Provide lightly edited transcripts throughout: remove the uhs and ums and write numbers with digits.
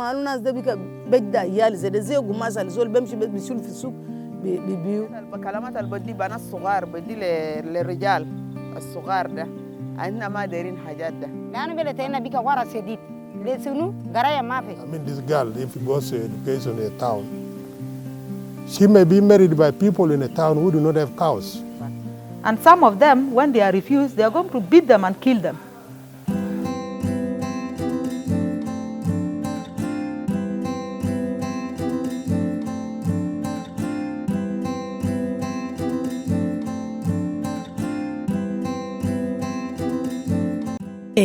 ما الناس ده بيك بجدا يال زي قماش الزول بيمشي بيشيل في السوق بيبيو الكلمات اللي بدي بنات صغار بدي للرجال الصغار ده عندنا ما دايرين حاجات ده لأنه بلتنا بيك ورا سديد لسنو غرايا ما في. I mean, this girl, if she goes to education in a town, she may be married by people in a town who do not have cows. And some of them, when they are refused, they are going to beat them and kill them.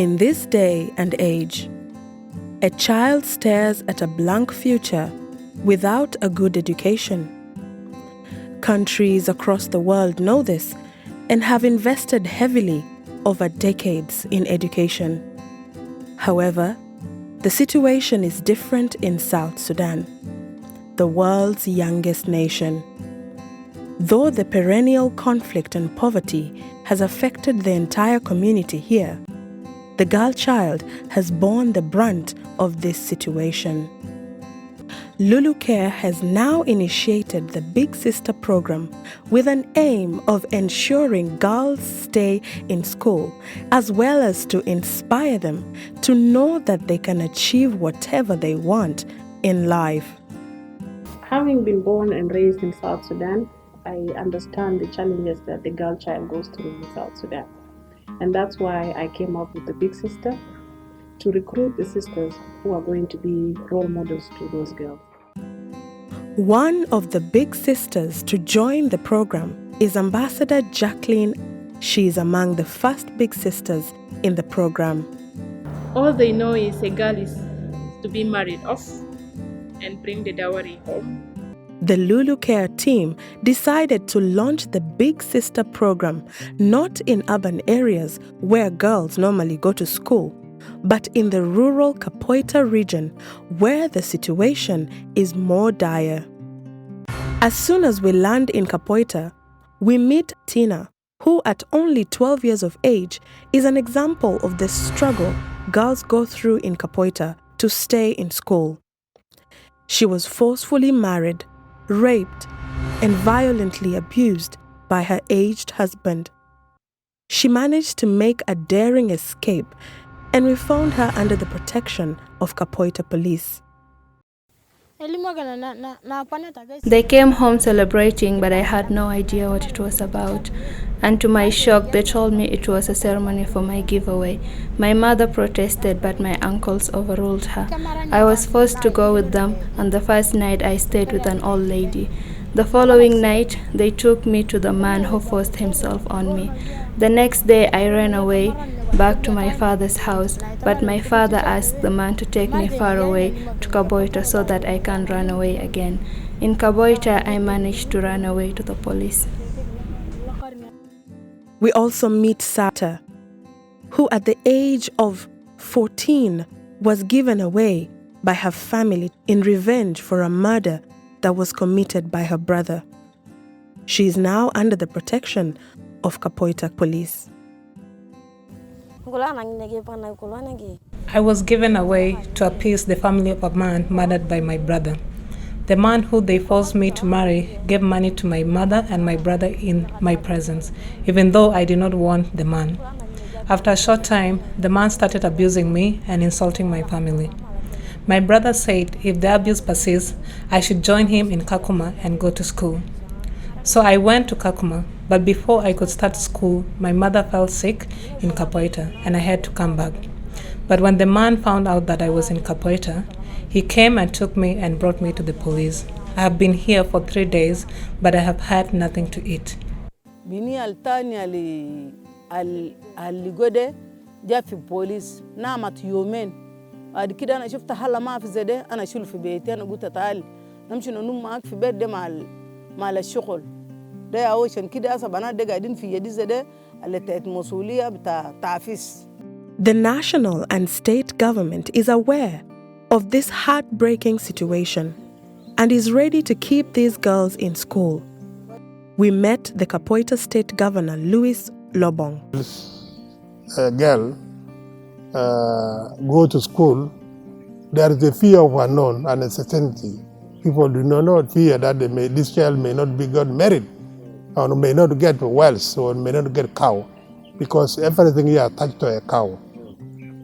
In this day and age, a child stares at a blank future without a good education. Countries across the world know this and have invested heavily over decades in education. However, the situation is different in South Sudan, the world's youngest nation. Though the perennial conflict and poverty has affected the entire community here, the girl child has borne the brunt of this situation. Lulu Care has now initiated the Big Sister program with an aim of ensuring girls stay in school, as well as to inspire them to know that they can achieve whatever they want in life. Having been born and raised in South Sudan, I understand the challenges that the girl child goes through in South Sudan. And that's why I came up with the Big Sister, to recruit the sisters who are going to be role models to those girls. One of the Big Sisters to join the program is Ambassador Jacqueline. She is among the first Big Sisters in the program. All they know is a girl is to be married off and bring the dowry home. The Lulu Care team decided to launch the Big Sister program not in urban areas where girls normally go to school, but in the rural Kapoita region where the situation is more dire. As soon as we land in Kapoita, we meet Tina, who at only 12 years of age is an example of the struggle girls go through in Kapoita to stay in school. She was forcefully married, raped, and violently abused by her aged husband. She managed to make a daring escape, and we found her under the protection of Kapoita police. They came home celebrating, but I had no idea what it was about. And to my shock, they told me it was a ceremony for my giveaway. My mother protested, but my uncles overruled her. I was forced to go with them, and the first night I stayed with an old lady. The following night, they took me to the man who forced himself on me. The next day, I ran away back to my father's house, but my father asked the man to take me far away to Kaboita so that I can run away again. In Kaboita, I managed to run away to the police. We also meet Sata, who at the age of 14 was given away by her family in revenge for a murder that was committed by her brother. She is now under the protection of Kapoita police. I was given away to appease the family of a man murdered by my brother. The man who they forced me to marry gave money to my mother and my brother in my presence, even though I did not want the man. After a short time, the man started abusing me and insulting my family. My brother said if the abuse persists, I should join him in Kakuma and go to school. So I went to Kakuma, but before I could start school, my mother fell sick in Kapoita and I had to come back. But when the man found out that I was in Kapoita, he came and took me and brought me to the police. I have been here for 3 days, but I have had nothing to eat. بني التاني اللي جودة جاء في البوليس نامت يومين. بعد كده أنا شفت حالة ما في زده أنا شيل في بيتي أنا قلت تعال نمشي ننوم معك في بيت ده مع الشغل. ده أوشن كده أصلا بنات ده قاعدين في يدي زده اللي تأت مسؤولية بتاع تعفيس. The national and state government is aware of this heartbreaking situation and is ready to keep these girls in school. We met the Kapoita State Governor, Louis Lobong. This girl go to school there is a fear of unknown and uncertainty. People do not fear that this child may not be got married, or may not get wealth, or may not get cow, because everything here attached to a cow.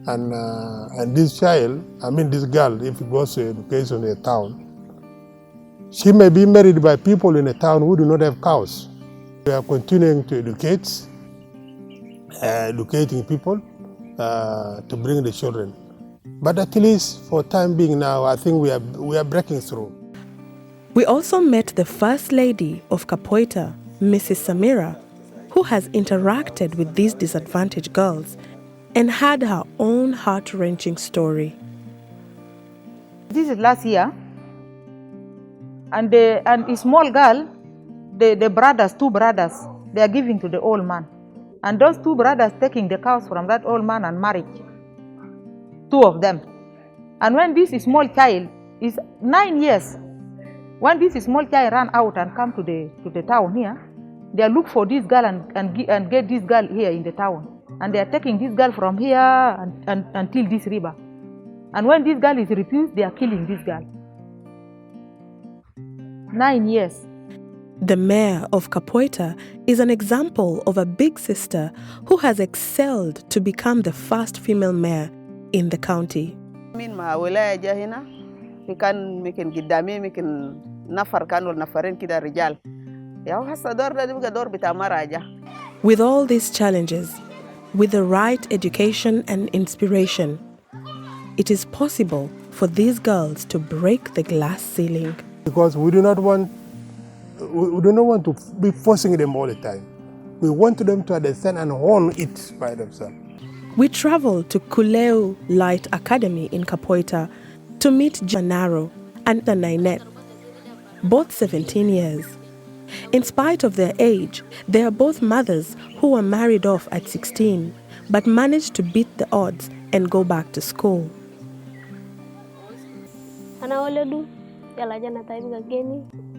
And this child, this girl, if it goes to education in a town, she may be married by people in a town who do not have cows. We are continuing to educating people to bring the children. But at least for time being now, I think we are breaking through. We also met the First Lady of Kapoita, Mrs. Samira, who has interacted with these disadvantaged girls and had her own heart-wrenching story. This is last year, and a small girl, the brothers, two brothers, they are giving to the old man. And those two brothers taking the cows from that old man and married, two of them. And when this small child is 9 years, when this small child ran out and come to the town here, they look for this girl and get this girl here in the town. And they are taking this girl from here until this river. And when this girl is refused, they are killing this girl. 9 years. The mayor of Kapoita is an example of a big sister who has excelled to become the first female mayor in the county. With all these challenges, with the right education and inspiration, it is possible for these girls to break the glass ceiling. Because we do not want to be forcing them all the time. We want them to understand and own it by themselves. We traveled to Kuleu Light Academy in Kapoita to meet Janaro and Nainette, both 17 years. In spite of their age, they are both mothers who were married off at 16, but managed to beat the odds and go back to school.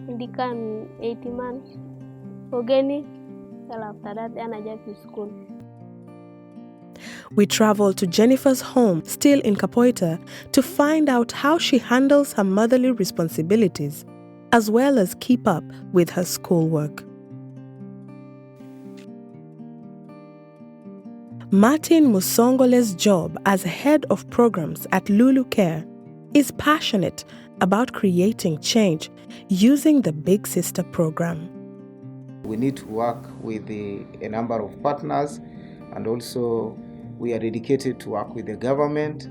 Indikan 80 months. Ogeni, after that, I just to school. We traveled to Jennifer's home, still in Kapoita, to find out how she handles her motherly responsibilities, as well as keep up with her schoolwork. Martin Musongole's job as head of programs at Lulu Care is passionate about creating change using the Big Sister program. We need to work with a number of partners, and also we are dedicated to work with the government.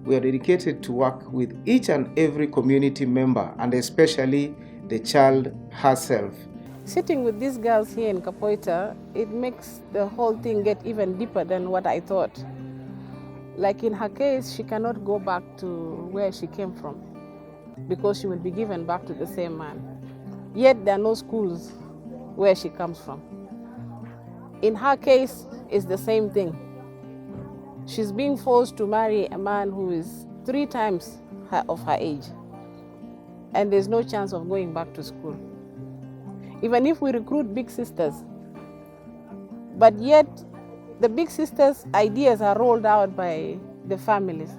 We are dedicated to work with each and every community member, and especially the child herself. Sitting with these girls here in Kapoita, it makes the whole thing get even deeper than what I thought. Like in her case, she cannot go back to where she came from because she will be given back to the same man. Yet there are no schools where she comes from. In her case, it's the same thing. She's being forced to marry a man who is 3 times of her age, and there's no chance of going back to school. Even if we recruit Big Sisters, but yet the Big Sisters' ideas are rolled out by the families.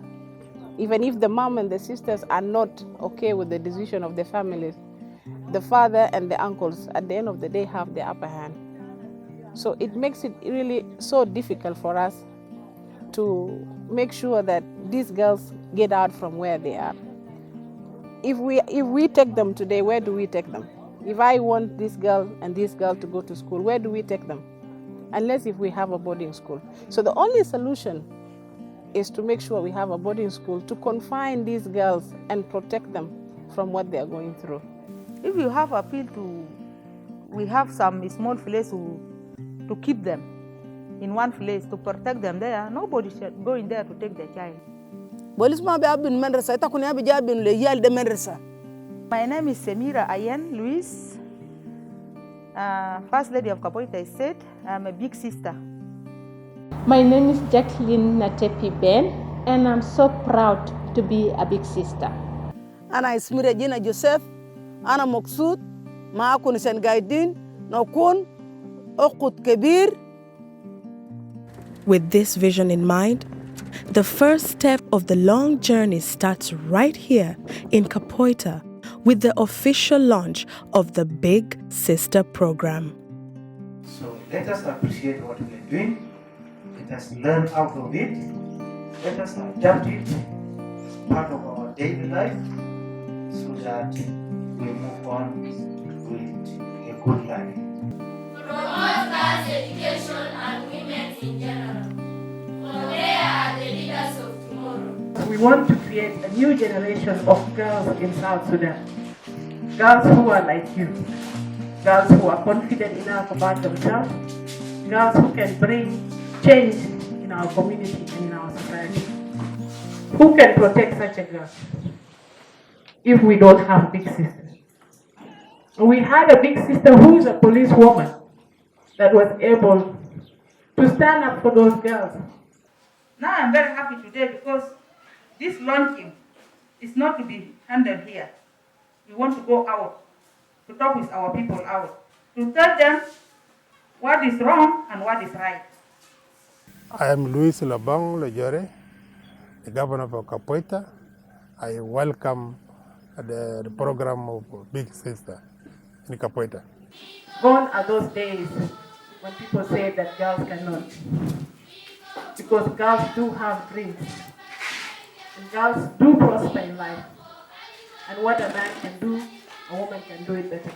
Even if the mom and the sisters are not okay with the decision of the families, the father and the uncles at the end of the day have the upper hand. So it makes it really so difficult for us to make sure that these girls get out from where they are. If we take them today, where do we take them? If I want this girl and this girl to go to school, where do we take them? Unless if we have a boarding school. So the only solution is to make sure we have a boarding school to confine these girls and protect them from what they are going through. If you have appeal to, we have some small place to keep them in one place, to protect them there, nobody should go in there to take their child. My name is Semira Ayen Luis, First Lady of Kapoita State. I'm a Big Sister. My name is Jacqueline Natepi Ben, and I'm so proud to be a Big Sister. Ana Ismira Jina Joseph, Ana Moksud, Maakun Sen Gaidin, Nokun, Okut Kebir. With this vision in mind, The first step of the long journey starts right here in Kapoita with the official launch of the Big Sister program. So let us appreciate what we are doing. Let us learn out of it. Let us adapt it as part of our daily life so that we move on with a good life. Promote girls' education and women in general. For they are the leaders of tomorrow. We want to create a new generation of girls in South Sudan. Girls who are like you. Girls who are confident enough about themselves. Girls who can bring change in our community and in our society. Who can protect such a girl if we don't have big sisters? We had a big sister who is a policewoman that was able to stand up for those girls. Now I'm very happy today because this launching is not to be handled here. We want to go out, to talk with our people out, to tell them what is wrong and what is right. I am Luis Labong Lejore, the governor of Kapoita. I welcome the program of Big Sister in Kapoita. Gone are those days when people say that girls cannot. Because girls do have dreams. And girls do prosper in life. And what a man can do, a woman can do it better.